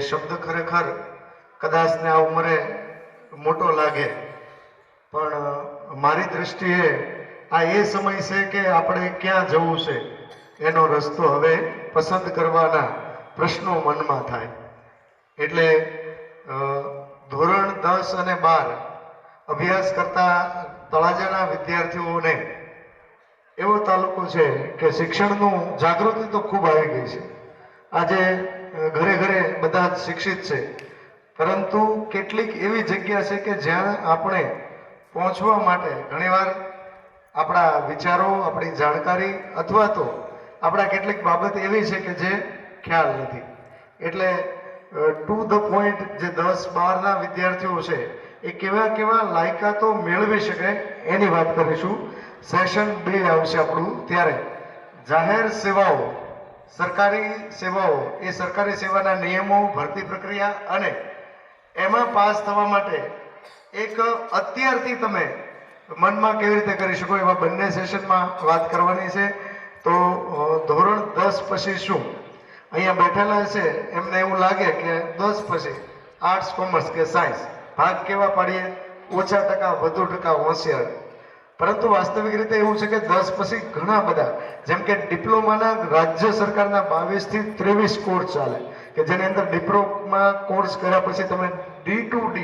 શબ્દ ખરેખર કદાચને આ ઉંમરે મોટો લાગે, પણ મારી દ્રષ્ટિએ આ એ સમય છે કે આપણે ક્યાં જવું છે એનો રસ્તો હવે પસંદ કરવાના પ્રશ્નો મનમાં થાય. એટલે ધોરણ 10 અને 12 અભ્યાસ કરતા તળાજાના વિદ્યાર્થીઓને એવો તાલુકો છે કે શિક્ષણનું જાગૃતિ તો ખૂબ આવી ગઈ છે. આજે ઘરે ઘરે બધા જ શિક્ષિત છે, પરંતુ કેટલીક એવી જગ્યા છે કે જ્યાં આપણે પહોંચવા માટે ઘણીવાર આપણા વિચારો, આપણી જાણકારી અથવા તો આપણા કેટલીક બાબત એવી છે કે જે ખ્યાલ નથી. એટલે ટુ ધ પોઈન્ટ જે 10-12ના વિદ્યાર્થીઓ છે એ કેવા કેવા લાયકાતો મેળવી શકે એની વાત કરીશું. સેશન 2 આવશે આપણું, ત્યારે જાહેર સેવાઓ, સરકારી સેવાઓ, એ સરકારી સેવાના નિયમો, ભરતી પ્રક્રિયા અને એમાં પાસ થવા માટે એક અત્યારથી તમે મનમાં કેવી રીતે કરી શકો એવા બંને સેશનમાં વાત કરવાની છે. તો ધોરણ 10 પછી શું, અહીંયા બેઠેલા છે એમને એવું લાગે કે 10 પછી આર્ટ્સ, કોમર્સ કે સાયન્સ, ભાગ કેવા પાડીએ, ઓછા ટકા વધુ ટકા હોશિયાર. પરંતુ વાસ્તવિક રીતે એવું છે કે 10 પછી ઘણા બધા, જેમ કે ડિપ્લોમાના રાજ્ય સરકારના 22 થી 23 કોર્સ ચાલે કે જેની અંદર ડિપ્લોમા કોર્સ કર્યા પછી તમે D2D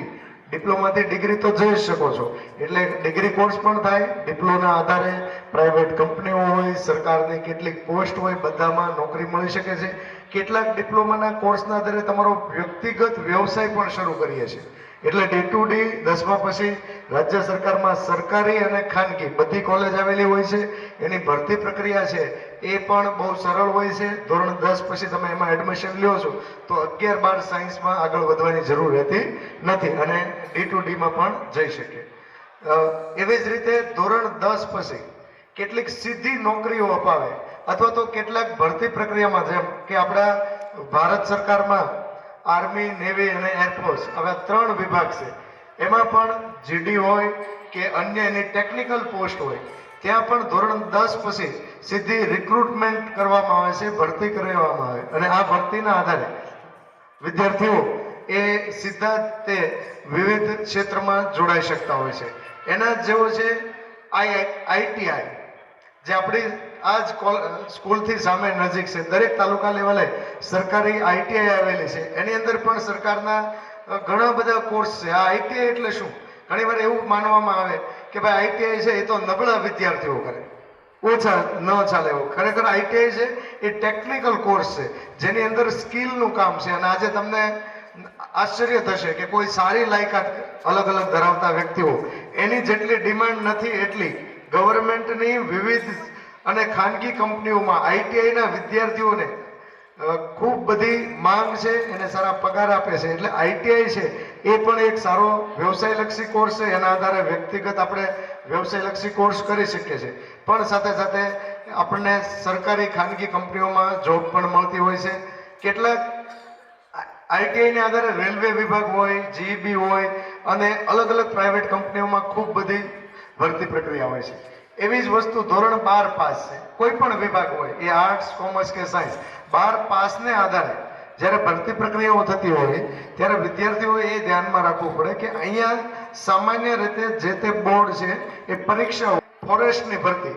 ડિપ્લોમાથી ડિગ્રી તો જઈ શકો છો. એટલે ડિગ્રી કોર્સ પણ થાય. ડિપ્લોના આધારે પ્રાઇવેટ કંપનીઓ હોય, સરકારની કેટલીક પોસ્ટ હોય, બધામાં નોકરી મળી શકે છે. કેટલાક ડિપ્લોમાના કોર્સના આધારે તમારો વ્યક્તિગત વ્યવસાય પણ શરૂ કરીએ છીએ. એટલે D2D 10મા પછી રાજ્ય સરકારમાં સરકારી અને ખાનગી બધી કોલેજ આવેલી હોય છે. એની ભરતી પ્રક્રિયા છે એ પણ બહુ સરળ હોય છે. ધોરણ 10 પછી તમે એમાં એડમિશન લ્યો છો તો 11-12 સાયન્સમાં આગળ વધવાની જરૂર રહેતી નથી અને D2Dમાં પણ જઈ શકે. એવી જ રીતે ધોરણ 10 પછી કેટલીક સીધી નોકરીઓ અપાવે અથવા તો કેટલાક ભરતી પ્રક્રિયામાં, જેમ કે આપણા ભારત સરકારમાં આર્મી, નેવી અને એરફોર્સ, આવા 3 વિભાગ છે. એમાં પણ જીડી હોય કે અન્ય એની ટેકનિકલ પોસ્ટ હોય, ત્યાં પણ ધોરણ 10 પછી સીધી રિક્રુટમેન્ટ કરવામાં આવે છે, ભરતી કરવામાં આવે અને આ ભરતીના આધારે વિદ્યાર્થીઓ એ સીધા તે વિવિધ ક્ષેત્રમાં જોડાઈ શકતા હોય છે. એના જેવો છે આઈટીઆઈ, જે આપણી આ જ સ્કૂલથી સામે નજીક છે. દરેક તાલુકા લેવલે સરકારી આઈટીઆઈ આવેલી છે. એની અંદર પણ સરકારના ઘણા બધા કોર્સ છે. આ આઈટીઆઈ એટલે શું? ઘણીવાર એવું માનવામાં આવે કે ભાઈ આઈટીઆઈ છે એ તો નબળા વિદ્યાર્થીઓ કરે, ઓછા ન ચાલે એવું. ખરેખર આઈટીઆઈ છે એ ટેકનિકલ કોર્સ છે જેની અંદર સ્કિલનું કામ છે. અને આજે તમને આશ્ચર્ય થશે કે કોઈ સારી લાયકાત અલગ અલગ ધરાવતા વ્યક્તિઓ, એની જેટલી ડિમાન્ડ નથી એટલી ગવર્મેન્ટની વિવિધ અને ખાનગી કંપનીઓમાં આઈટીઆઈના વિદ્યાર્થીઓને ખૂબ બધી માંગ છે, એને સારા પગાર આપે છે. એટલે આઈટીઆઈ છે એ પણ એક સારો વ્યવસાયલક્ષી કોર્સ છે. એના આધારે વ્યક્તિગત આપણે વ્યવસાયલક્ષી કોર્સ કરી શકીએ છીએ, પણ સાથે સાથે આપણને સરકારી ખાનગી કંપનીઓમાં જોબ પણ મળતી હોય છે. કેટલાક આઈટીઆઈને આધારે રેલવે વિભાગ હોય, જીઈબી હોય અને અલગ અલગ પ્રાઇવેટ કંપનીઓમાં ખૂબ બધી ભરતી પ્રક્રિયા હોય છે. એવી જ વસ્તુ ધોરણ 12 પાસ છે, કોઈ પણ વિભાગ હોય, એ આર્ટ્સ, કોમર્સ કે સાયન્સ, 12 પાસને આધારે જ્યારે ભરતી પ્રક્રિયાઓ થતી હોય ત્યારે વિદ્યાર્થીઓએ એ ધ્યાનમાં રાખવું પડે કે અહીંયા સામાન્ય રીતે જે તે બોર્ડ છે એ પરીક્ષાઓ, ફોરેસ્ટની ભરતી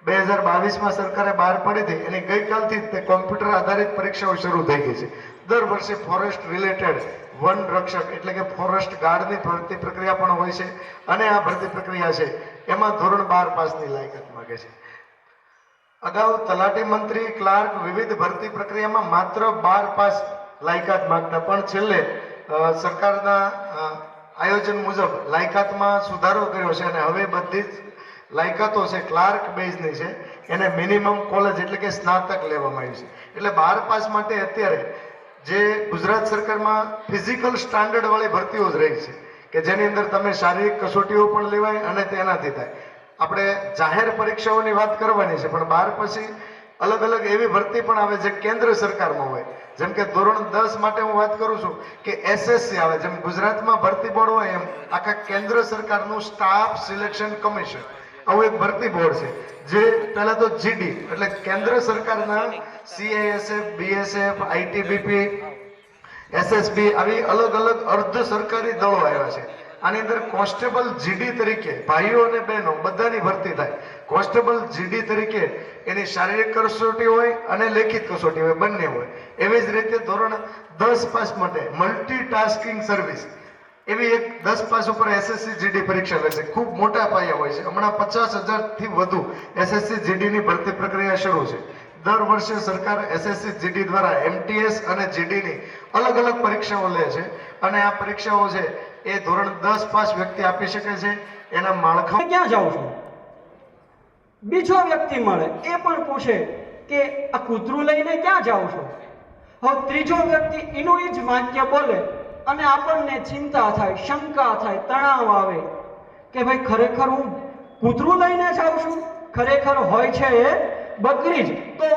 2022માં સરકારે બહાર પડી હતી, એની ગઈકાલથી તે કોમ્પ્યુટર આધારિત પરીક્ષાઓ શરૂ થઈ ગઈ છે. દર વર્ષે ફોરેસ્ટ રિલેટેડ વન રક્ષક એટલે કે ફોરેસ્ટ ગાર્ડની ભરતી પ્રક્રિયા પણ હોય છે અને આ ભરતી પ્રક્રિયા છે એમાં ધોરણ 12 પાસની લાયકાત માંગે છે. અગાઉ તલાટી મંત્રી, ક્લાર્ક વિવિધ ભરતી પ્રક્રિયામાં માત્ર 12 પાસ લાયકાત માંગતા, પણ છેલ્લે સરકારના આયોજન મુજબ લાયકાતમાં સુધારો કર્યો છે અને હવે બધી જ લાયકાતો છે ક્લાર્ક બેઝની છે, એને મિનિમમ કોલેજ એટલે કે સ્નાતક લેવામાં આવી છે. એટલે 12 પાસ માટે અત્યારે જે ગુજરાત સરકારમાં ફિઝિકલ સ્ટાન્ડર્ડ વાળી ભરતીઓ જ રહી છે કે જેની અંદર તમે શારીરિક કસોટીઓ પણ લેવાય અને તેનાથી થાય. આપણે જાહેર પરીક્ષાઓની વાત કરવાની છે, પણ 12 પછી અલગ અલગ એવી ભરતી પણ આવે જે કેન્દ્ર સરકારમાં હોય. જેમ કે ધોરણ 10 માટે હું વાત કરું છું કે એસએસસી આવે, જેમ ગુજરાતમાં ભરતી બોર્ડ હોય એમ આખા કેન્દ્ર સરકારનું સ્ટાફ સિલેક્શન કમિશન આવું એક ભરતી બોર્ડ છે, જે પહેલા તો જીડી એટલે કેન્દ્ર સરકારના સીઆઈએસએફ, બીએસએફ, આઈટીબીપી SSB આવી અલગ અલગ અર્ધ સરકારી દળો આવ્યા છે. આની અંદર કોન્સ્ટેબલ જીડી તરીકે ભાઈઓ અને બહેનો બધાની ભરતી થાય. કોન્સ્ટેબલ જીડી તરીકે એની શારીરિક કસોટી હોય અને લેખિત કસોટી હોય, બંને હોય. એવી જ રીતે ધોરણ 10 પાસ માટે મલ્ટીટાસ્કિંગ સર્વિસ એવી એક 10 પાસ ઉપર SSC GD પરીક્ષા લેશે. ખૂબ મોટા પાયા હોય છે. હમણાં 50,000 થી વધુ SSC GD ની ભરતી પ્રક્રિયા શરૂ છે. દર વર્ષે સરકાર SSC GD દ્વારા MTS અને GD ની અલગ અલગ પરીક્ષાઓ લે છે અને આ પરીક્ષાઓ છે એ ધોરણ 10 પાસ વ્યક્તિ આપી શકે છે. એના માળખા ક્યાં જાવ છો, બીજો વ્યક્તિ મળે એ પણ પૂછે કે આ કૂતરું લઈને ક્યાં જાવ છો. હવે ત્રીજો વ્યક્તિ એનું જ વાક્ય બોલે અને આપણને ચિંતા થાય, શંકા થાય, તણાવ આવે કે ભાઈ ખરેખર હું કૂતરું લઈને જાઉં છું, ખરેખર હોય છે એ બકરી જ. તો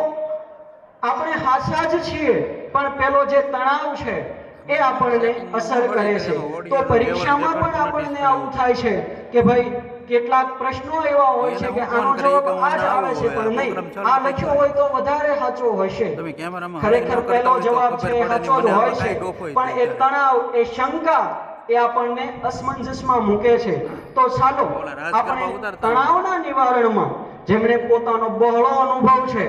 આપણે હાચા જ છીએ પણ પેલો જે તણાવ છે એ આપણને અસર કરે છે. તો પરીક્ષામાં પણ આપણને આવું થાય છે કે ભાઈ કેટલાક પ્રશ્નો એવા હોય છે કે આનો જવાબ આ જ આવે છે પણ નહીં, આ લખ્યો હોય તો વધારે સાચો હશે. ખરેખર પહેલો જવાબ છે એ સાચો જ હોય છે પણ એ તણાવ, એ શંકા એ આપણને અસમંજસમાં મૂકે છે. તો ચાલો આપણે તણાવના નિવારણમાં જેમણે પોતાનો બહોળો અનુભવ છે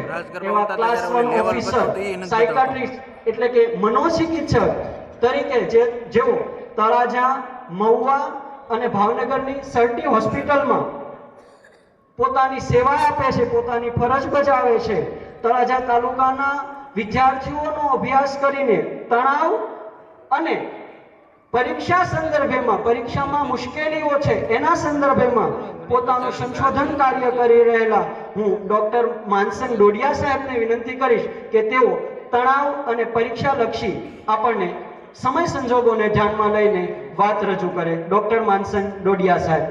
એવા ક્લાસ 1 ઓફિસર, સાયકાટ્રિસ્ટ એટલે કે મનોચિકિત્સક તરીકે જેઓ તળાજા, મહુવા અને ભાવનગરની સર્ટી હોસ્પિટલમાં પોતાની સેવા આપે છે, પોતાની ફરજ બજાવે છે. તળાજા તાલુકાના વિદ્યાર્થીઓનો અભ્યાસ કરીને તણાવ અને પરીક્ષા સંદર્ભેમાં, પરીક્ષામાં મુશ્કેલીઓ છે એના સંદર્ભેમાં પોતાનું સંશોધન કાર્ય કરી રહેલા હું ડોક્ટર માનસંગ ડોડિયા સાહેબને વિનંતી કરીશ કે તેઓ તણાવ અને પરીક્ષાલક્ષી આપણને સમય સંજોગોને ધ્યાનમાં લઈને વાત રજૂ કરે. ડોક્ટર માનસંગ ડોડિયા સાહેબ.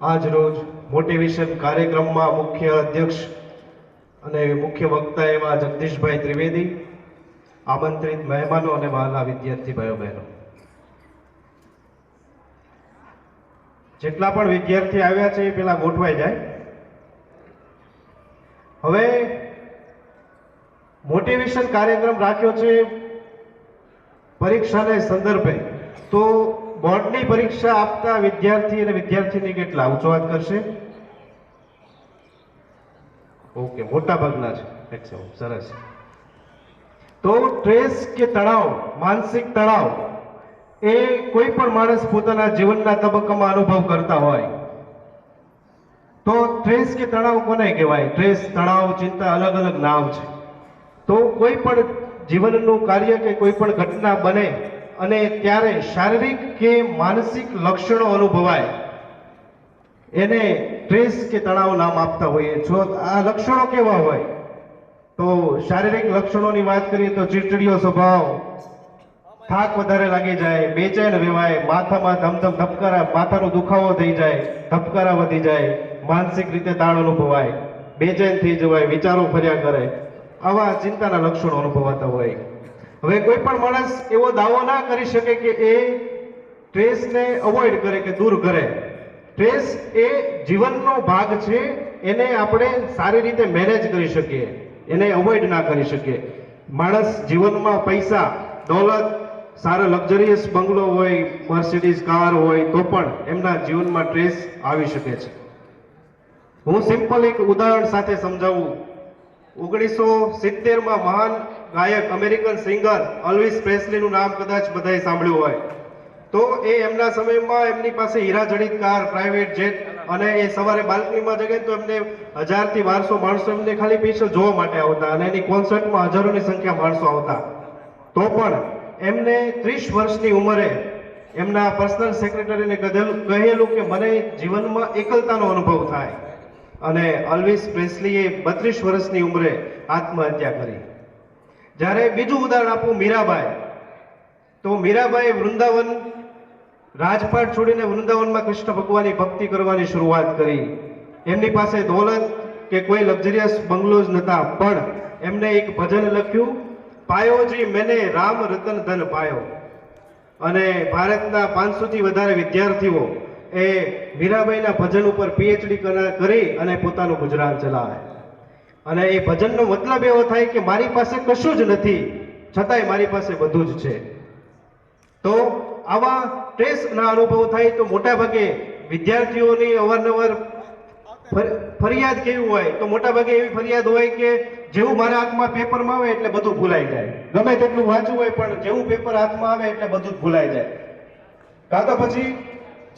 આજ રોજ મોટિવેશન કાર્યક્રમમાં મુખ્ય અધ્યક્ષ અને મુખ્ય વક્તા એવા જગદીશભાઈ ત્રિવેદી, આમંત્રિત મહેમાનો અને વહાલા વિદ્યાર્થી ભાઈઓ બહેનો, જેટલા પણ વિદ્યાર્થી આવ્યા છે એ પેલા ગોઠવાઈ જાય. હવે મોટિવેશન કાર્યક્રમ રાખ્યો છે પરીક્ષાને સંદર્ભે. તો બોર્ડની પરીક્ષા આપતા વિદ્યાર્થી અને વિદ્યાર્થીની કેટલા ઊંચો વાત કરશે? ઓકે, મોટા ભાગના છે. મેક્સિમમ. સરસ. તો સ્ટ્રેસ કે તણાવ, માનસિક તણાવ એ કોઈ પણ માણસ પોતાના જીવનના તબક્કામાં અનુભવ કરતા હોય તો સ્ટ્રેસ કે તણાવ કોને કહેવાય? સ્ટ્રેસ, તણાવ, ચિંતા અલગ અલગ નામ છે. તો કોઈ પણ જીવનનું કાર્ય કે કોઈ પણ ઘટના બને અને ત્યારે શારીરિક કે માનસિક લક્ષણો અનુભવાય એને સ્ટ્રેસ કે તણાવ નામ આપતા હોઈએ. જો આ લક્ષણો કેવા હોય તો શારીરિક લક્ષણોની વાત કરીએ તો ચીડચીડિયો સ્વભાવ, થાક વધારે લાગી જાય, બેચેન રહેવાય, માથામાં ધમધમ ધબકારા, માથાનો દુખાવો થઈ જાય, ધબકારા વધી જાય, માનસિક રીતે તાણ અનુભવાય, બેચેન થઈ જવાય, વિચારો ફર્યા કરે, આવા ચિંતાના લક્ષણો અનુભવાતા હોય. હવે કોઈ પણ માણસ એવો દાવો ના કરી શકે કે એ સ્ટ્રેસને અવોઇડ કરે કે દૂર કરે. સ્ટ્રેસ એ જીવનનો ભાગ છે, એને આપણે સારી રીતે મેનેજ કરી શકીએ, એને અવોઇડ ના કરી શકીએ. માણસ જીવનમાં પૈસા, દોલત, સારા લક્ઝરિયસ બંગલો હોય, મર્સિડીઝ કાર હોય તો પણ એમના જીવનમાં સ્ટ્રેસ આવી શકે છે. હું સિમ્પલ એક ઉદાહરણ સાથે સમજાવું. 1970માં મહાન ગાયક, અમેરિકન સિંગર એલ્વિસ પ્રેસ્લીનું નામ કદાચ બધાએ સાંભળ્યું હોય. તો એ એમના સમયમાં એમની પાસે હીરાજડિત કાર, પ્રાઇવેટ જેટ અને એ સવારે બાલ્કનીમાં જગે તો એમને 1000 થી 1200 માણસો એમને ખાલી સ્પેશિયલ જોવા માટે આવતા અને એની કોન્સર્ટમાં હજારોની સંખ્યા માણસો આવતા. તો પણ એમને 30 વર્ષની ઉંમરે એમના પર્સનલ સેક્રેટરીને કહેલું કે મને જીવનમાં એકલતાનો અનુભવ થાય અને એલ્વિસ પ્રેસ્લીએ 32 વર્ષની ઉંમરે આત્મહત્યા કરી. જ્યારે બીજું ઉદાહરણ આપું, મીરાબાઈ. તો મીરાબાઈ વૃંદાવન રાજપાટ છોડીને વૃંદાવનમાં કૃષ્ણ ભગવાનની ભક્તિ કરવાની શરૂઆત કરી. એમની પાસે દોલત કે કોઈ લક્ઝરિયસ બંગલોઝ નહોતા, પણ એમને એક ભજન લખ્યું, પાયોજી મેને રામ રતન ધન પાયો. અને ભારતના 500 થી વધારે વિદ્યાર્થીઓ એ મીરાબાઈના ભજન ઉપર પીએચડી કરી અને પોતાનું ગુજરાન ચલાવે. અને એ ભજનનો મતલબ એવો થાય કે મારી પાસે કશું જ નથી છતાંય મારી પાસે બધું જ છે. તો આવા સ્ટ્રેસના અનુભવ થાય તો મોટાભાગે વિદ્યાર્થીઓની અવારનવાર ફરિયાદ કેવી હોય તો મોટાભાગે એવી ફરિયાદ હોય કે જેવું મારા હાથમાં પેપરમાં આવે એટલે બધું ભૂલાઈ જાય. ગમે તેટલું વાંચવું હોય પણ જેવું પેપર હાથમાં આવે એટલે બધું જ ભૂલાઈ જાય. કાં તો પછી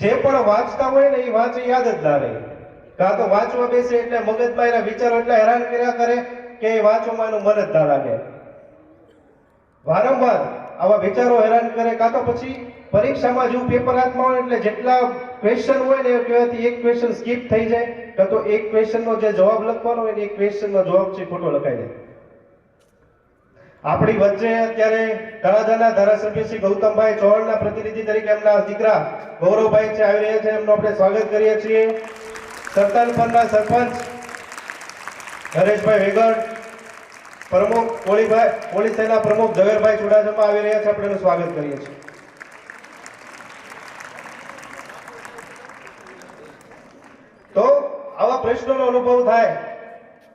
જે પણ વાંચતા હોય ને એ વાંચે યાદ જ ના રહે. કાં તો વાંચવા બેસે એટલે મગજમાં એના વિચારો એટલા હેરાન કર્યા કરે કે એ વાંચવામાં એનું મન જ ના લાગે. વારંવાર આવા વિચારો હેરાન કરે. કાં તો પછી પરીક્ષામાં જેવું પેપર હાથમાં આવે એટલે જેટલા ક્વેશ્ચન હોય ને એ કહેવાથી એક ક્વેશ્ચન સ્કીપ થઈ જાય. કાં તો એક ક્વેશ્ચનનો જે જવાબ લખવાનો હોય ને એક ક્વેશ્ચનનો જવાબ છે ખોટો લખાઈ જાય. આપણી વચ્ચે અત્યારે તળાજાના ધારાસભ્ય શ્રી ગૌતમભાઈ ચૌહાણના પ્રતિનિધિ તરીકે એમના દીકરા ગૌરવભાઈ છે આવી રહ્યા છે. એમનું આપણે સ્વાગત કરીએ છીએ. સરતાલપરના સરપંચ નરેશભાઈ વેગડ, પ્રમુખ પોલીસ સેના પ્રમુખ ઝવેરભાઈ ચુડાસમા આવી રહ્યા છે. આપણે એનું સ્વાગત કરીએ છીએ. તો આવા પ્રશ્નોનો અનુભવ થાય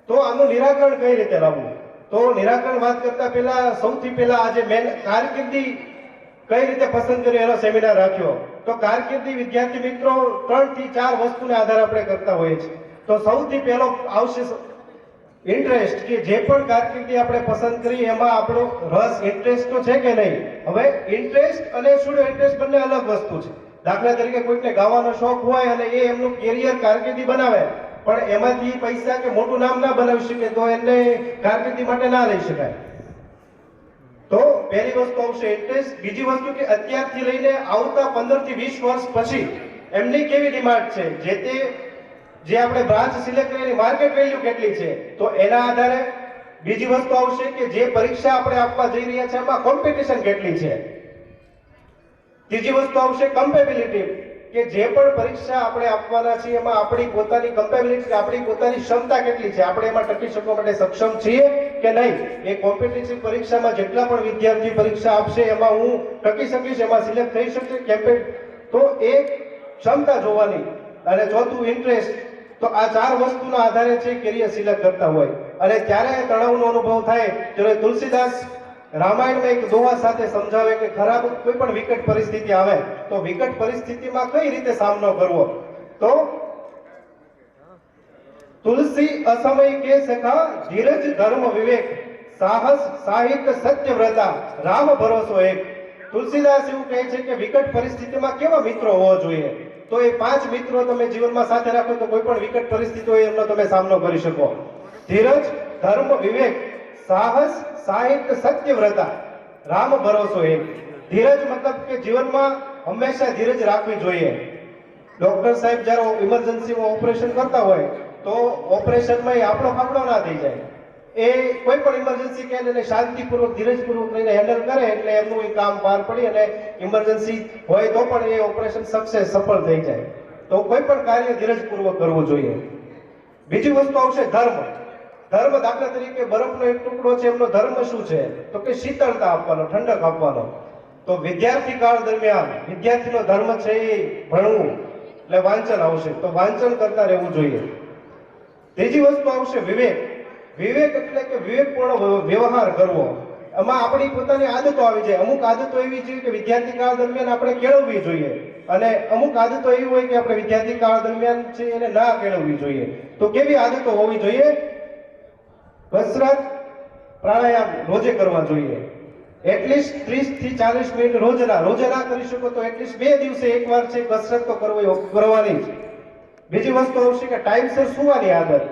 તો આનું નિરાકરણ કઈ રીતે લાવવું? તો નિરાકરણ વાત કરતા પહેલા સૌથી પહેલા આજે મેન કારકિર્દી કઈ રીતે પસંદ કરી એનો સેમિનાર રાખ્યો. તો કારકિર્દી વિદ્યાર્થી મિત્રો 3 થી 4 વસ્તુને આધારે આપણે કરતા હોઈએ છીએ. તો સૌથી પહેલો આવશે ઇન્ટરેસ્ટ, કે જે પણ કારકિર્દી આપણે પસંદ કરી એમાં આપણો રસ ઇન્ટરેસ્ટ તો છે કે નહીં. હવે ઇન્ટરેસ્ટ અને સ્યુડો ઇન્ટરેસ્ટ બંને અલગ વસ્તુ છે. દાખલા તરીકે કોઈને ગાવાનો શોખ હોય અને એ એમનું કેરિયર કારકિર્દી બનાવે પણ એમાંથી પૈસા કે મોટું નામ ના બનાવી શકે તો એને કારકિર્દી માટે ના લઈ શકાય. તો પહેલી વસ્તુ આવશે ઇન્ટરેસ્ટ. બીજી વસ્તુ કે અત્યારથી લઈને આવતા 15 થી 20 વર્ષ પછી એમની કેવી ડિમાન્ડ છે, જે આપણે બ્રાન્ચ સિલેક્ટ કરી માર્કેટ વેલ્યુ કેટલી છે તો એના આધારે. બીજી વસ્તુ આવશે કે જે પરીક્ષા આપણે આપવા જઈ રહ્યા છે એમાં કોમ્પિટિશન કેટલી છે. ત્રીજી વસ્તુ આવશે કમ્પેબિલિટી, કે જે પણ પરીક્ષા આપણે આપવાના છીએ એમાં આપણી પોતાની કમ્પેબિલિટી, આપણી પોતાની ક્ષમતા કેટલી છે, આપણે એમાં ટકી શકવા માટે સક્ષમ છીએ કે નહીં. એ કોમ્પિટિટિવ પરીક્ષામાં જેટલા પણ વિદ્યાર્થી પરીક્ષા આપશે એમાં હું ટકી શકીશ, એમાં સિલેક્ટ થઈ શકશે તો એ ક્ષમતા જોવાની. અને ચોથું ઇન્ટરેસ્ટ. તો આ 4 વસ્તુના આધારે છે કેરિયર સિલેક્ટ કરતા હોય. અને ત્યારે તણાવનો અનુભવ થાય ત્યારે તુલસીદાસ રામાયણમાં એક દોહા સાથે સમજાવે કે ખરાબ કોઈ પણ વિકટ પરિસ્થિતિ આવે તો વિકટ પરિસ્થિતિમાં કઈ રીતે સામનો કરવો. તો તુલસી અસમય કે સખા, ધીરજ ધર્મ વિવેક, સાહસ સાહિત્ય સત્યવ્રતા, રામ ભરોસો એક. તુલસીદાસ એવું કહે છે કે વિકટ પરિસ્થિતિમાં કેવા મિત્રો હોવા જોઈએ. તો એ 5 મિત્રો તમે જીવનમાં સાથે રાખો તો કોઈ પણ વિકટ પરિસ્થિતિ હોય એમનો તમે સામનો કરી શકો. ધીરજ ધર્મ વિવેક, સાહસ સાહિત્ય સત્યવ્રતા, રામ ભરોસો એક. ધીરજ મતલબ કે જીવનમાં હંમેશા ધીરજ રાખવી જોઈએ. ડોક્ટર સાહેબ જ્યારે ઇમરજન્સીમાં ઓપરેશન કરતા હોય તો ઓપરેશનમાં એ આપણો ફાફડો ના થઈ જાય. એ કોઈ પણ ઇમરજન્સી કે એને શાંતિપૂર્વક ધીરજપૂર્વક લઈને હેન્ડલ કરે એટલે એમનું એ કામ પાર પડી અને ઇમરજન્સી હોય તો પણ એ ઓપરેશન સફળ થઈ જાય. તો કોઈ પણ કાર્ય ધીરજપૂર્વક કરવું જોઈએ. બીજી વસ્તુ આવશે ધર્મ. ધર્મ દાખલા તરીકે બરફનો એક ટુકડો છે, એમનો ધર્મ શું છે તો કે શીતળતા આપવાનો, ઠંડક આપવાનો. તો વિદ્યાર્થી કાળ દરમિયાન વિદ્યાર્થીનો ધર્મ છે એ ભણવું, એટલે વાંચન આવશે. તો વાંચન કરતા રહેવું જોઈએ. ત્રીજી વસ્તુ આવશે વિવેક. વિવેક એટલે કે વિવેકપૂર્ણ વ્યવહાર કરવો. એમાં આપણી પોતાની આદતો આવી જાય. અમુક આદતો એવી છે કે વિદ્યાર્થી કાળ દરમિયાન આપણે કેળવવી જોઈએ અને અમુક આદતો એવી હોય કે આપણે વિદ્યાર્થી કાળ દરમિયાન છે એને ના કેળવવી જોઈએ. તો કેવી આદતો હોવી જોઈએ? કસરત પ્રાણાયામ રોજે કરવા જોઈએ. એટલીસ્ટ 30 થી 40 મિનિટ રોજ ના કરી શકો તો એટલીસ્ટ 2 દિવસે એકવાર છે કસરત તો કરવાની જ. બીજી વસ્તુ આવશે કે ટાઈમસર સુવાની આદત.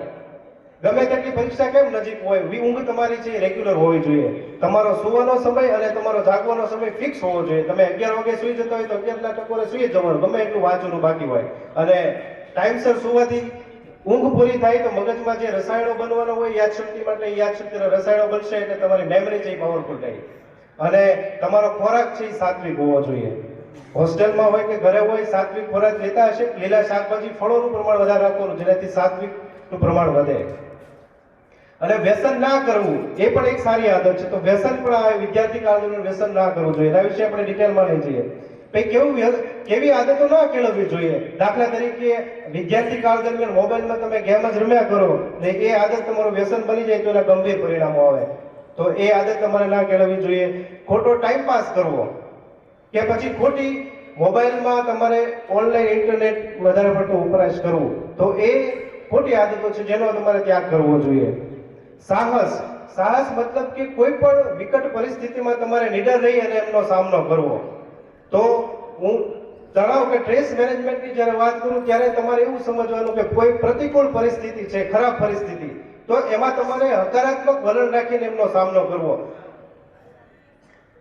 ગમે તેટલી પરીક્ષા કેમ નજીક હોય, ઊંઘ તમારી છે રેગ્યુલર હોવી જોઈએ. તમારો સુવાનો સમય અને તમારો જાગવાનો સમય ફિક્સ હોવો જોઈએ. તમે 11 વાગે સુઈ જતા હોય તો 11 ના ટકોરે સુઈ જવાનું, ગમે એટલું વાંચવાનું બાકી હોય. અને ટાઈમસર સુવાથી ઊંઘ પૂરી થાય તો મગજમાં જે રસાયણો બનવાનો હોય યાદશક્તિ માટે, યાદશક્તિના રસાયણો બનશે એટલે તમારી મેમરી છે એ પાવરફુલ થાય. અને તમારો ખોરાક છે એ સાત્વિક હોવો જોઈએ. હોસ્ટેલમાં હોય કે ઘરે હોય સાત્વિક ખોરાક લેતા હશે, લીલા શાકભાજી ફળોનું પ્રમાણ વધારે રાખવાનું જેનાથી સાત્વિકનું પ્રમાણ વધે. અને વ્યસન ના કરવું એ પણ એક સારી આદત છે. તો વ્યસન પણ વિદ્યાર્થી કાળ દરમિયાન વ્યસન ના કરવું જોઈએ. એના વિશે આપણે ડિટેલમાં લઈ જઈએ. પછી કેવી આદતો ન કેળવવી જોઈએ. દાખલા તરીકે વિદ્યાર્થી કાળ દરમિયાન મોબાઈલમાં તમે ગેમ જ રમ્યા કરો ને એ આદત તમારું વ્યસન બની જાય તો એના ગંભીર પરિણામો આવે. તો એ આદત તમારે ના કેળવવી જોઈએ. ખોટો ટાઈમ પાસ કરવો કે પછી ખોટી મોબાઈલમાં તમારે ઓનલાઈન ઇન્ટરનેટ વધારે પડતો વપરાશ કરવો, તો એ ખોટી આદતો છે જેનો તમારે ત્યાગ કરવો જોઈએ. સાહસ મતલબ કે કોઈ પણ વિકટ પરિસ્થિતિમાં તમારે નીડર રહી અને એમનો સામનો કરવો. તો હું તણાવ કે સ્ટ્રેસ મેનેજમેન્ટની જ્યારે વાત કરું ત્યારે તમારે એવું સમજવાનું કે કોઈ પ્રતિકૂળ પરિસ્થિતિ છે, ખરાબ પરિસ્થિતિ, તો એમાં તમારે હકારાત્મક વલણ રાખીને એમનો સામનો કરવો.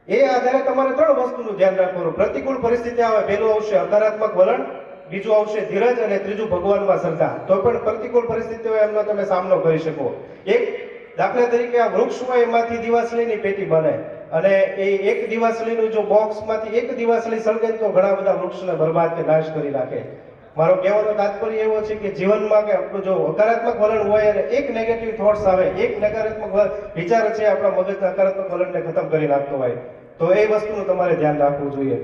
એ આધારે તમારે 3 વસ્તુનું ધ્યાન રાખવાનું. પ્રતિકૂળ પરિસ્થિતિ આવે, પહેલું આવશે હકારાત્મક વલણ, બીજું આવશે ધીરજ અને ત્રીજું ભગવાનમાં શ્રદ્ધા. તો પણ પ્રતિકૂળ પરિસ્થિતિ હોય એમનો તમે સામનો કરી શકો. એક દાખલા તરીકે આ વૃક્ષ હોય એમાંથી દિવાસળીની પેટી બને અને એ એક દિવાસળીનું જો બોક્સમાંથી એક દિવાસળી સળગે તો ઘણા બધા વૃક્ષને બરબાદ કે નાશ કરી નાખે. મારો કહેવાનો તાત્પર્ય એવો છે કે જીવનમાં કે આપણું જો હકારાત્મક વલણ હોય અને એક નેગેટિવ થોટ્સ આવે, એક નકારાત્મક વિચાર છે આપણા મગજના હકારાત્મક વલણને ખતમ કરી નાખતો હોય, તો એ વસ્તુનું તમારે ધ્યાન રાખવું જોઈએ.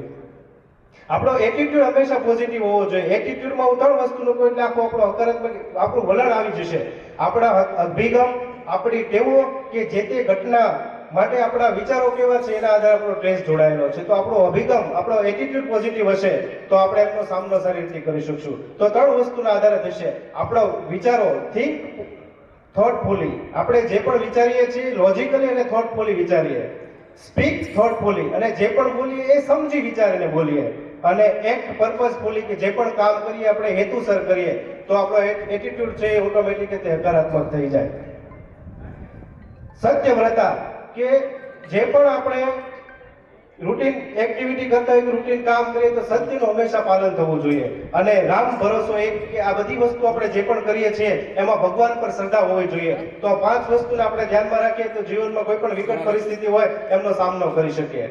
આપણો એટીટ્યુડ હંમેશા પોઝિટિવ હોવો જોઈએ. એટીટ્યુડમાં હું 3 વસ્તુનું કહું એટલે આખું આપણો હકારાત્મક આપણું વલણ આવી જશે. આપણા અભિગમ, આપણી ટેવો કે જે તે ઘટના માટે આપણા વિચારો કેવા છે એના આધારે આપણો ટ્રેસ જોડાયેલો છે. તો આપણો અભિગમ, આપણો એટીટ્યુડ પોઝિટિવ હશે તો આપણે એમનો સામનો સારી રીતે કરી શકશું. તો 3 વસ્તુના આધારે થશે. આપણા વિચારો, થિંક થોટફુલી, આપણે જે પણ વિચારીએ છીએ લોજિકલી અને થોટફુલી વિચારીએ. સ્પીક થોટફુલી, અને જે પણ બોલીએ એ સમજી વિચારીને બોલીએ. અને એક્ટ પર્પઝફુલી, કે જે પણ કામ કરીએ આપણે હેતુસર કરીએ, તો આપણો એટીટ્યુડ છે એ ઓટોમેટિક રીતે હકારાત્મક થઈ જાય. સત્યવ્રતા, કે જે પણ આપણે રૂટીન એક્ટિવિટી કરતા હોય, રૂટીન કામ કરીએ તો સત્યનું હંમેશા પાલન થવું જોઈએ. અને રામ ભરોસો, એક કે આ બધી વસ્તુ આપણે જે પણ કરીએ છીએ એમાં ભગવાન પર શ્રદ્ધા હોવી જોઈએ. તો આ 5 વસ્તુને આપણે ધ્યાનમાં રાખીએ તો જીવનમાં કોઈ પણ વિકટ પરિસ્થિતિ હોય એમનો સામનો કરી શકીએ.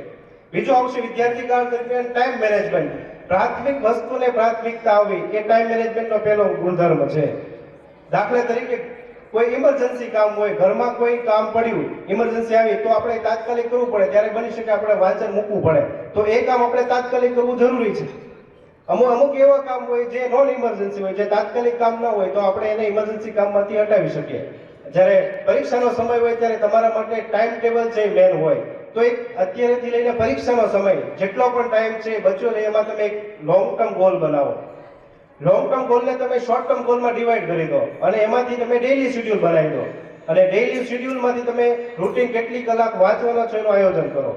બીજું આવશે વિદ્યાર્થી કાળ દરમિયાન ટાઈમ મેનેજમેન્ટ. પ્રાથમિક વસ્તુને પ્રાથમિકતા આવવી એ ટાઈમ મેનેજમેન્ટનો પહેલો ગુણધર્મ છે. દાખલા તરીકે કોઈ ઇમરજન્સી કામ હોય, ઘરમાં કોઈ કામ પડ્યું, ઇમરજન્સી આવી તો આપણે તાત્કાલિક કરવું પડે, ત્યારે બની શકે આપણે વાંચન મૂકવું પડે, તો એ કામ આપણે તાત્કાલિક કરવું જરૂરી છે. અમુક એવા કામ હોય જે નોન ઇમરજન્સી હોય, જે તાત્કાલિક કામ ન હોય, તો આપણે એને ઇમરજન્સી કામમાંથી હટાવી શકીએ. જ્યારે પરીક્ષાનો સમય હોય ત્યારે તમારા માટે ટાઈમ ટેબલ છે મેન હોય, તો એક અત્યારેથી લઈને પરીક્ષાનો સમય જેટલો પણ ટાઈમ છે બચ્યો ને એમાં તમે એક લોંગ ટર્મ ગોલ બનાવો. લોંગ ટર્મ ગોલને તમે શોર્ટ ટર્મ ગોલમાં ડિવાઈડ કરી દો અને એમાંથી તમે ડેઈલી શેડ્યુલ બનાવી દો. અને ડેઈલી શેડ્યુલમાંથી તમે રૂટીન કેટલી કલાક વાંચવાનો છે એનું આયોજન કરો.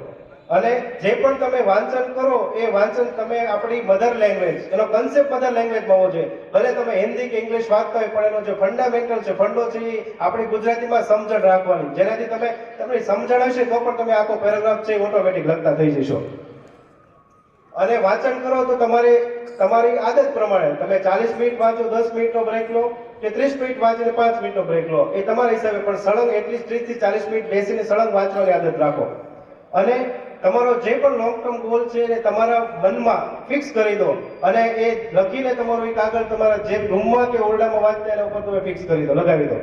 અને જે પણ તમે વાંચન કરો એ વાંચન તમે આપણી મધર લેંગ્વેજ, એનો કન્સેપ્ટ મધર લેંગ્વેજમાં હોવો જોઈએ. ભલે તમે હિન્દી કે ઇંગ્લિશ વાંચતા હોય, પણ એનો જે ફંડામેન્ટલ છે, ફંડો છે, એ આપણી ગુજરાતીમાં સમજણ રાખવાની, જેનાથી તમારી સમજણ હશે તો પણ તમે આખો પેરેગ્રાફ છે ઓટોમેટિક લખતા થઈ જશો. અને વાંચન કરો તો તમારી આદત પ્રમાણે તમે 40 મિનિટ વાંચો, 10 મિનિટનો બ્રેક લો, કે 30 મિનિટ વાંચીને 5 મિનિટનો બ્રેક લો, એ તમારા હિસાબે, પણ સળંગ એટલીસ્ટ 30 થી 40 મિનિટ બેસીને સળંગ વાંચવાની આદત રાખો. અને તમારો જે પણ લોંગ ટર્મ ગોલ છે એને તમારા મનમાં ફિક્સ કરી દો અને એ લખીને તમારો એક આગળ તમારા જે રૂમમાં કે ઓરડામાં વાંચતા એના ઉપર તમે ફિક્સ કરી દો, લગાવી દો.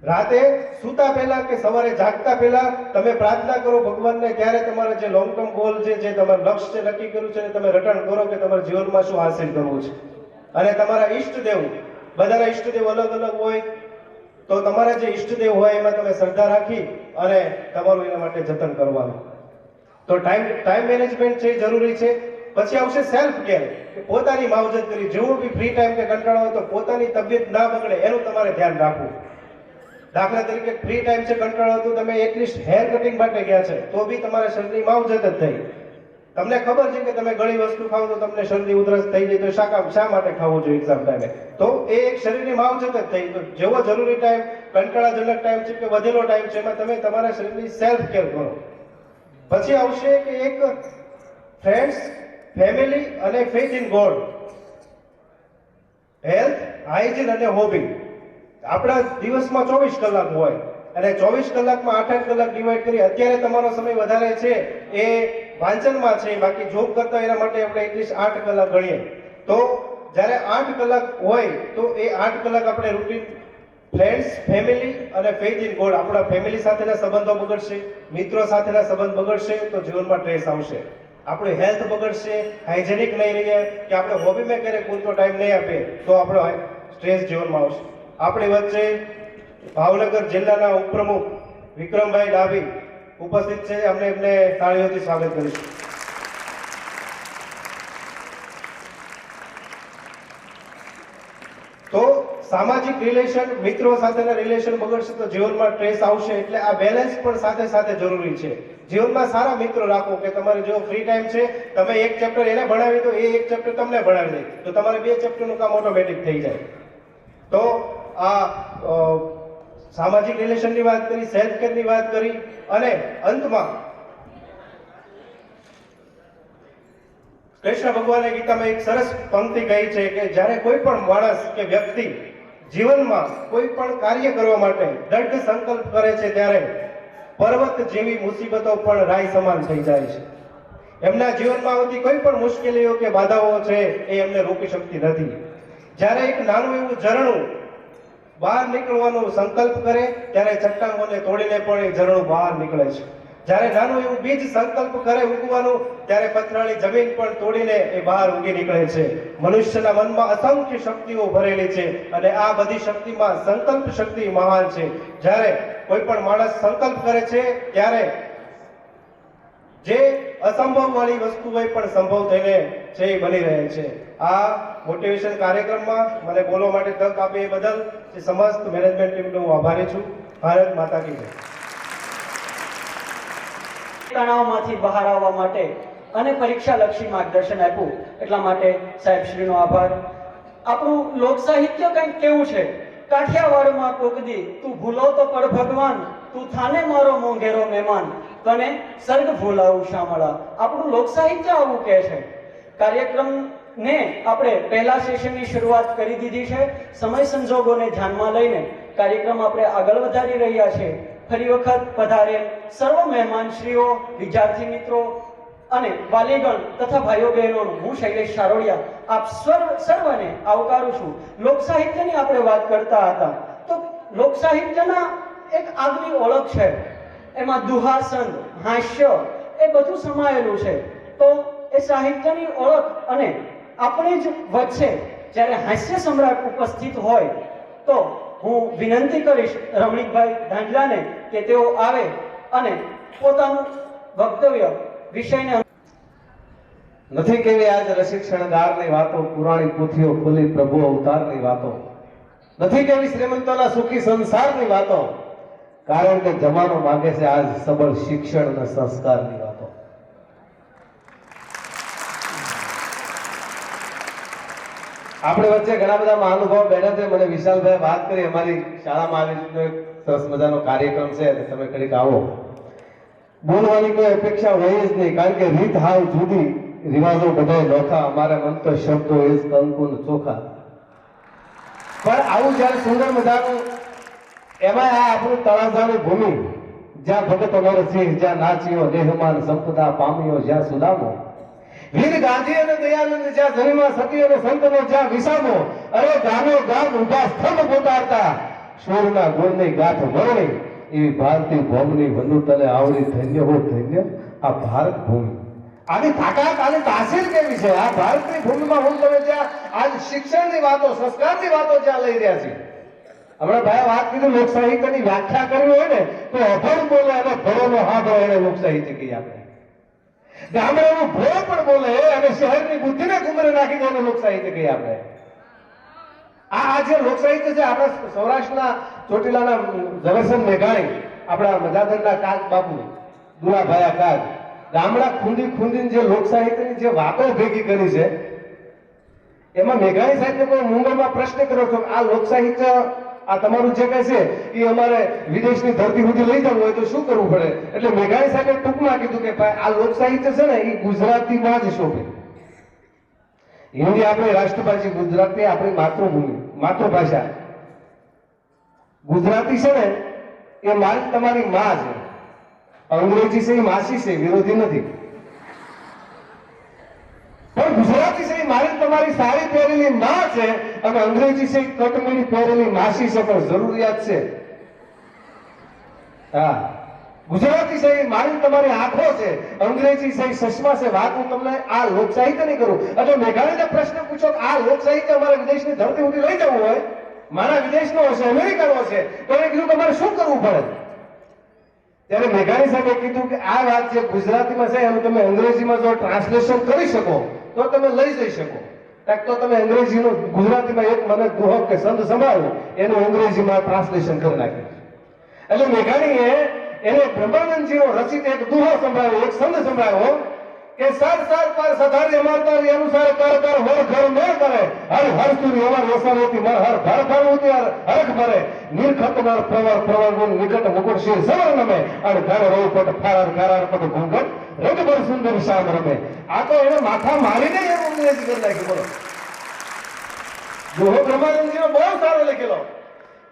રાતે સૂતા પહેલા કે સવારે જાગતા પહેલા તમે પ્રાર્થના કરો ભગવાનને, ત્યારે તમારે જે લોંગ ટર્મ ગોલ છે, જે તમારું લક્ષ્ય નક્કી કર્યું છે, તમે રટણ કરો કે તમારા જીવનમાં શું હાંસલ કરવું છે. અને તમારા ઈષ્ટદેવ, બધાના ઈષ્ટદેવ અલગ અલગ હોય, તો તમારા જે ઈષ્ટદેવ હોય એમાં તમે શ્રદ્ધા રાખી અને તમારું એના માટે જતન કરવાનું. તો ટાઈમ મેનેજમેન્ટ છે જરૂરી છે. પછી આવશે સેલ્ફ કેર, કે પોતાની માવજત કરી, જેવો બી ફ્રી ટાઈમ કે કંટાળો હોય તો પોતાની તબિયત ના બગડે એનું તમારે ધ્યાન રાખવું. દાખલા તરીકે ફ્રી ટાઈમ છે, કંટાળો હતો, તમે એટલીસ્ટ હેર કટિંગ માટે ગયા છે તો બી તમારા શરીરની માવજત જ થઈ. તમને ખબર છે કે તમે ગળી વસ્તુ ખાવ તો તમને શરદી ઉધરસ થઈ જાય, તો શા માટે ખાવું જોઈએ એક્ઝામ ટાઈમે? તો એ એક શરીરની માવજત જ થઈ. તો જેવો જરૂરી ટાઈમ, કંટાળાજનક ટાઈમ છે કે વધેલો ટાઈમ છે, એમાં તમે તમારા શરીરની સેલ્ફ કેર કરો. પછી આવશે કે એક ફ્રેન્ડ્સ, ફેમિલી અને faith in God, health, hygiene અને હોબી. આપણા દિવસમાં 24 કલાક હોય અને 24 કલાકમાં 8-8 કલાક ડિવાઈડ કરી, અત્યારે તમારો સમય વધારે છે એ વાંચનમાં છે, બાકી જોબ કરતા એના માટે આપણે એટલીસ્ટ 8 કલાક ગણીએ. તો જ્યારે 8 કલાક હોય તો એ 8 કલાક આપણે રૂટીન ફ્રેન્ડ્સ, ફેમિલી અને ફેથ ઇન ગોડ, આપણા ફેમિલી સાથેના સંબંધો બગડશે, મિત્રો સાથેના સંબંધ બગડશે તો જીવનમાં સ્ટ્રેસ આવશે. આપણું હેલ્થ બગડશે, હાઇજેનિક નહીં રહીએ કે આપણે હોબીમાં ક્યારેક પૂરતો ટાઈમ નહીં આપીએ તો આપણો સ્ટ્રેસ જીવનમાં આવશે. આપણી વચ્ચે ભાવનગર જિલ્લાના ઉપપ્રમુખ વિક્રમભાઈ ડાભી ઉપસ્થિત છે. અમને એમને તાળીઓથી સ્વાગત કરીશું. તો સામાજિક રિલેશન, મિત્રો સાથેના રિલેશન બગડશે તો જીવનમાં સ્ટ્રેસ આવશે. એટલે આ બેલેન્સ પણ સાથે સાથે જરૂરી છે. જીવનમાં સારા મિત્રો રાખો કે તમારે જો ફ્રી ટાઈમ છે તમે એક ચેપ્ટર એને ભણાવી દો, એ એક ચેપ્ટર તમને ભણાવી દે તો તમારે 2 ચેપ્ટરનું કામ ઓટોમેટિક થઈ જાય. તો આ સામાજિક રિલેશનની વાત કરી, સેલ્ફ કેરની વાત કરી અને અંતમાં કૃષ્ણ ભગવાને ગીતામાં એક સરસ પંક્તિ કહી છે કે જ્યારે કોઈ પણ માણસ કે વ્યક્તિ જીવનમાં કોઈ પણ કાર્ય કરવા માટે દૃઢ સંકલ્પ કરે છે ત્યારે પર્વત જેવી મુસીબતો પણ રાય સમાન થઈ જાય છે. એમના જીવનમાં આવતી કોઈ પણ મુશ્કેલીઓ કે બાધાઓ છે એ એમને રોકી શકતી નથી. જ્યારે એક નાનું એવું ઝરણું બહાર નીકળવાનો સંકલ્પ કરે ત્યારે ચટ્ટાનોને તોડીને પણ એ ઝરણું બહાર નીકળે છે. જ્યારે નાનું એવું બીજ સંકલ્પ કરે ઉગવાનું ત્યારે પથરાળી જમીન પણ તોડીને એ બહાર ઉગી નીકળે છે. મનુષ્યના મનમાં અસંખ્ય શક્તિઓ ભરેલી છે અને આ બધી શક્તિમાં સંકલ્પ શક્તિ મહાન છે. જ્યારે કોઈ પણ માણસ સંકલ્પ કરે છે ત્યારે જે અસંભવ વાળી વસ્તુ હોય પણ સંભવ થઈને છે એ બની રહે છે. આ મોટિવેશન કાર્યક્રમમાં મને બોલવા માટે તક આપી એ બદલ સમસ્ત મેનેજમેન્ટ ટીમનો હું આભારી છું. ભારત માતા કી જય. તણાવમાંથી બહાર આવવા માટે અને પરીક્ષાલક્ષી માર્ગદર્શન આપ્યું એટલા માટે સાહેબ શ્રીનો આભાર. આપણું લોક સાહિત્ય કંઈક કેવું છે, કાઠિયાવાડમાં કોકદી તું ભૂલો તો પડ ભગવાન, તું થાને મારો મોંઘેરો મહેમાન, તને સર્ગ ભૂલાવું શામળા. આપણું લોક સાહિત્ય આવું કહે છે. કાર્યક્રમને આપણે પહેલા સેશનની શરૂઆત કરી દીધી છે. સમય સંજોગોને ધ્યાનમાં લઈને કાર્યક્રમ આપણે આગળ વધારી રહ્યા છીએ. ફરી વખત પધારેલ સર્વ મહેમાનશ્રીઓ, વિદ્યાર્થી મિત્રો અને વાલીગણ તથા ભાઈઓ બહેનોનું હું શૈલેષ શારોડિયા આપ સર્વને આવકારું છું. લોક સાહિત્યની આપણે વાત કરતા હતા તો લોક સાહિત્યના એક આગવી ઓળખ છે. એમાં દુહાસન, હાસ્ય એ બધું સમાયેલું છે. તો એ સાહિત્યની ઓળખ અને આપણી જ વચ્ચે જ્યારે હાસ્ય સમ્રાટ ઉપસ્થિત હોય તો હું વિનંતી કરીશ રમણીકભાઈ ધાંડલાને કે તેઓ આવે અને પોતાનું વક્તવ્ય વિષયને નથી કેવી આજ રસિક શણગારની વાતો, પુરાણી પોથીઓ ખોલી પ્રભુ અવતારની વાતો. નથી કેવી શ્રીમંતોના સુખી સંસારની વાતો, કારણ કે જમાનો માંગે છે આજ સબળ શિક્ષણ અને સંસ્કારની વાતો. આપણે વચ્ચે ઘણા બધા મહાનુભાવ બેઠા છે. મને વિશાલભાઈ વાત કરી અમારી શાળામાં આવી રીતનો એક સરસ મજાનો કાર્યક્રમ છે અને તમે કડીક આવો. બોલવાની કોઈ અપેક્ષા હોય જ નહીં, કારણ કે રીત હાવ જુદી, રિવાજો બધા નોખા, અમારા મન તો શબ્દો એ જ કંકુન ચોખા. પણ આવું જયારે સુંદર મજાનું એમાં આ આપણું તળાજાની ભૂમિ, જ્યાં ભગત અમરસિંહ, જ્યાં નાચ્યો દેહમાન સંપદા પામ્યો, જ્યાં સુદામો વીર ગાંધી અને દયાનંદ, જ્યાં જન્મા સતી અને સંતનો જ્યાં વિસામો, અરે ગાનો ગામ ઉભા સ્તંભ પોતાડતા શોરના ગુણની ગાંઠ વરણી, એવી ભારતીય ભૂમિની વંદુ તને આવડી ધન્ય હો ધન્ય આ ભારત ભૂમિ. આની તાકાત, આની તાસીર કેવી છે આ ભારતની ભૂમિમાં. હું તમે જ્યાં આજ શિક્ષણની વાતો, સંસ્કારની વાતો જ્યાં લઈ રહ્યા છીએ. હમણાં ભાઈ વાત કીધું લોક સાહિત્યની વ્યાખ્યા કરવી હોય ને તો અભણ બોલે અને ભરોનો હાથો એને લોક સાહિત્ય કહી આપણે. ગામડાનું ભોળ પણ બોલે અને શહેરની બુદ્ધિને ગુમરે નાખી દે લોક સાહિત્ય કહીએ આપણે. આ જે લોક સાહિત્ય છે આપણા સૌરાષ્ટ્રના ચોટીલાના ઝવેરચંદ મેઘાણી, આપણા મજાદરના કાગ બાપુ, દુલાભાયા કાગ, ગામડા ખૂંદી ખૂંદીને જે લોક સાહિત્યની જે વાતો ભેગી કરી છે એમાં મેઘાણી સાહેબને કોઈ મુંબઈમાં પ્રશ્ન કર્યો છો આ લોક સાહિત્ય આ તમારું જે કહે છે એ અમારે વિદેશની ધરતી સુધી લઈ જવું હોય તો શું કરવું પડે? એટલે મેઘાણી સાહેબે ટૂંકમાં કીધું કે ભાઈ આ લોક સાહિત્ય છે ને એ ગુજરાતીમાં જ શોભે. હિન્દી આપણી રાષ્ટ્રભાષા, ગુજરાતી આપણી માતૃભૂમિ, માતૃભાષા. ગુજરાતી છે ને એ મારી તમારી માં છે, અંગ્રેજી છે એ માસી છે, વિરોધી નથી. પણ ગુજરાતી છે એ મારી તમારી સાડી પહેરેલી માં છે અને અંગ્રેજી છે કટમીની પહેરેલી માસી છે, પણ જરૂરિયાત છે. હા, ગુજરાતી છે એ મારી તમારી આંખો છે, અંગ્રેજી છે એ ચશ્મા છે. વાત હું તમને આ લોક સાહિત્યની કરું. એટલે મેઘાણીને પ્રશ્ન પૂછો કે આ લોક સાહિત્ય અમારે વિદેશની ધરતી સુધી લઈ જવું હોય, મારા વિદેશનો હશે, અમેરિકાનો હશે, તો એને કીધું કે અમારે શું કરવું પડે? ત્યારે મેઘાણી સાહેબે કીધું કે આ વાત જે ગુજરાતીમાં છે એનું તમે અંગ્રેજીમાં જો ટ્રાન્સલેશન કરી શકો તો તમે લઈ જઈ શકો. તો તમે અંગ્રેજીનું ગુજરાતીમાં એક મને દુહો કે સંત સંભળાવ્યું, એનું અંગ્રેજીમાં ટ્રાન્સલેશન કરી નાખ્યું. એટલે મેઘાણીએ એને બ્રહ્માનંદજીનો રચિત એક દુહો સંભળાવ્યો, એક સંત સંભળાવ્યો કે સર સર પર સધાર્ય મારતારી અનુસાર કર કર વર ઘર ન કરે હર હર સૂર્ય અમર વસનોતી મર હર ભર ભર ઉતી હરખ ભરે નિર્ખત નર પ્રવર પ્રવર ગુણ નિકટ મુકુટ શિર સવર નમે અને ઘર રોપટ ફારર ફારર પટ ઘૂંઘટ રંગ ભર સુંદર શ્યામ રમે. આ તો એને માથા મારીને એમ અંગ્રેજી કરી નાખ્યું. બોલો, દુહો બ્રહ્માનંદજીનો બહુ સારો લખેલો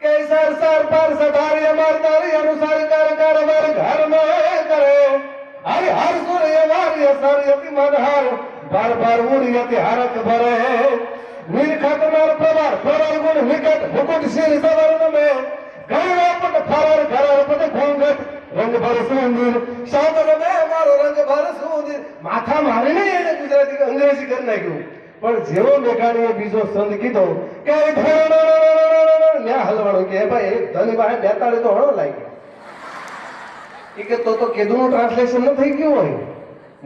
કે સર સર પર સધાર્ય મારતારી અનુસાર કર કર વર ઘર ન કરે હરિ હર સૂર્ય વાર્ય સર યતિ મનહર ભર ભર ઉર્યતિ હરક ભરે નિરખત નર પ્રવર પ્રવર ગુણ નિકટ મુકુટ શિર સવર્ણ મે ગણપટ ફરર ઘરર પટ ઘૂંઘટ રંગ ભર સુંદર શામર મે મારો રંગ ભર સુંદર. માથા મારીને એને ગુજરાતી અંગ્રેજી કરી નાખ્યું. પણ જેવો મેઘાણીએ બીજો સંત કીધો કે ન્યા હલવાડો કે ભાઈ એક ધની પાસે બેતાળી તો હળો લાગી કે તો કેદુનું ટ્રાન્સલેશન ન થઈ ગયું હોય.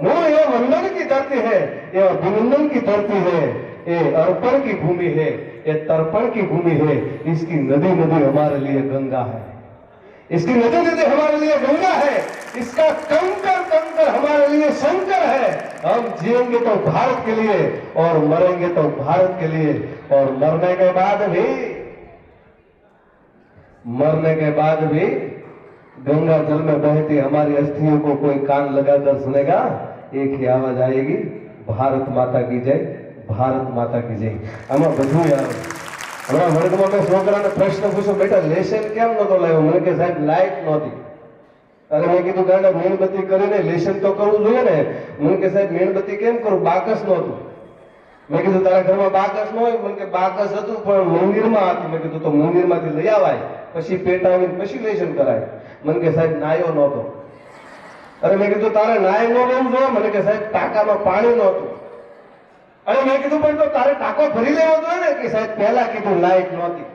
मोह ये वंदन की धरती है, ये अभिनंदन की धरती है, ये अर्पण की भूमि है, ये तर्पण की भूमि है. इसकी नदी नदी हमारे लिए गंगा है, इसकी नदी नदी हमारे लिए गंगा है, इसका कंकर कंकर हमारे लिए शंकर है. हम जिएंगे तो भारत के लिए और मरेंगे तो भारत के लिए. और मरने के बाद भी गंगा जल में बहती हमारी अस्थियों को कोई कान लगाकर सुनेगा, एक ही आवाज आएगी, भारत माता की जय, भारत माता की जय. આમાં બધું આવે. હમણાં વર્ગમાં મેં છોકરાને પ્રશ્ન પૂછ્યો, બેટા લેશન કેમ નતો લાવ્યો? મને કે સાહેબ લાઈટ નહોતી. અરે મેં કીધું ગાંડા મીણબત્તી કરીને લેશન તો કરવું જોઈએ ને. મને કે સાહેબ મીણબત્તી કેમ કરું? બાકસ નહોતું. મેં કીધું તારા ઘરમાં બાકસ ન હોય? મને કે બાકસ હતું પણ મંદિરમાં હતી. મેં કીધું તો મંદિરમાંથી લઈ આવાય, પછી પેટાવીને પછી લેશન કરાય. મને કે સાહેબ નાયો નહોતો. અરે મેં કીધું તારે નાય ન લેવું જોઈએ? મને કે સાહેબ ટાંકામાં પાણી નહોતું. અરે મેં કીધું પણ તો તારે ટાંકો ભરી લેવો જોઈએ ને? કે સાહેબ પહેલા કીધું લાઈટ નહોતી.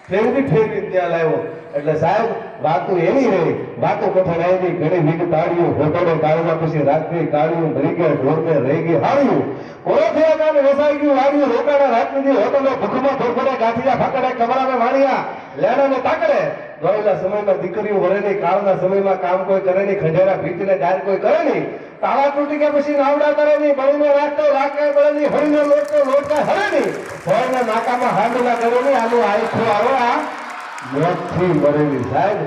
ફેરવી ત્યાં લાવ્યો. એટલે સાહેબ વાતો એની રહી, વાતો કઠણાઈ ઘણી વીક તાળીઓ હોટલો કાઢવા પછી રાત્રિ કાઢ્યું ભરી ગયા ઢોરને રહી ગઈ હાળ્યું કોરો થયા કાને વેસાઈ ગયું વાળ્યું રોકાણા રાત નથી હોટલો ભૂખમાં ધોરફડે ગાંઠિયા ફાકડે કમરામાં વાણિયા લેણાને તાકડે. દોડેલા સમયમાં દીકરીઓ વરે નહીં, કાળના સમયમાં કામ કોઈ કરે નહીં, ખંડેરા ભીતને ગાય કોઈ કરે નહીં, તાળા તૂટી ગયા પછી નાવડા કરે નહીં, બળીને રાખતો રાખે બળે નહીં, હળીને લોટતો લોટકા હરે નહીં, ભોયના નાકામાં હાંડલા કરે નહીં. આનું આખો આવો આ મોતથી મરેલી. સાહેબ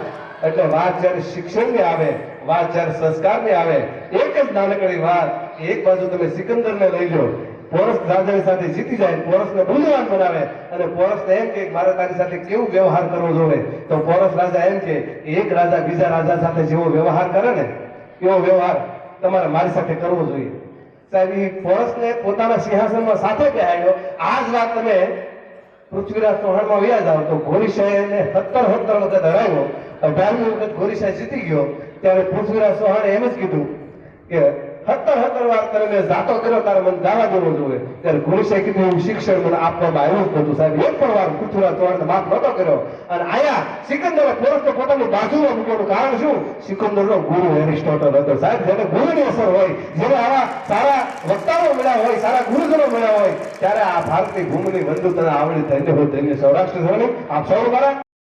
એટલે વાત જયારે શિક્ષણની આવે, વાત જયારે સંસ્કારની આવે, એક જ નાનકડી વાત. એક બાજુ તમે સિકંદરને લઈ લો, પોરસ રાજાની સાથે જીતી જાય, પોરસને બુદ્ધિમાન બનાવે અને પોરસને એમ કે મારે તારી સાથે કેવું વ્યવહાર કરવો જોઈએ. તો પોરસ રાજા એમ કે એક રાજા બીજા રાજા સાથે જેવો વ્યવહાર કરે ને એવો વ્યવહાર તમારે મારી સાથે કરવો જોઈએ. સાહેબ એ પોરસને પોતાના સિંહાસનમાં સાથે બેહાડ્યો. આ જ વાત તમે પૃથ્વીરાજ ચૌહાણમાં વ્યાજ આવો તો ઘોડીશાહને 17 વખત હરાવ્યો, 18મી વખત ઘોડીશાહ જીતી ગયો. ત્યારે પૃથ્વીરાજ ચૌહાણે એમ જ કીધું કે 17 વાર તને મેં જાતો કર્યો, તારે મને જવા દેવો જોઈએ. ત્યારે ઘોડીશાહે કીધું એવું શિક્ષણ મને આપવામાં આવ્યું જ નતું. સાહેબ એક પણ વાર પૃથ્વીરાજ ચૌહાણને માફ નતો કર્યો. અને આયા સિકંદરે પોરસને પોતાની બાજુમાં મૂકવાનું કારણ શું? સિકંદરનો ગુરુ એરિસ્ટોટલ હતો. સાહેબ જેને ગુરુની અસર હોય, જેને આવા સારા વક્તાઓ મળ્યા હોય, સારા ગુરુજનો મળ્યા હોય, ત્યારે આ ભારતની ભૂમિની વંદુ તને આવડી થઈને હોય. તેને સૌરાષ્ટ્ર ધોની આપ સૌ મારા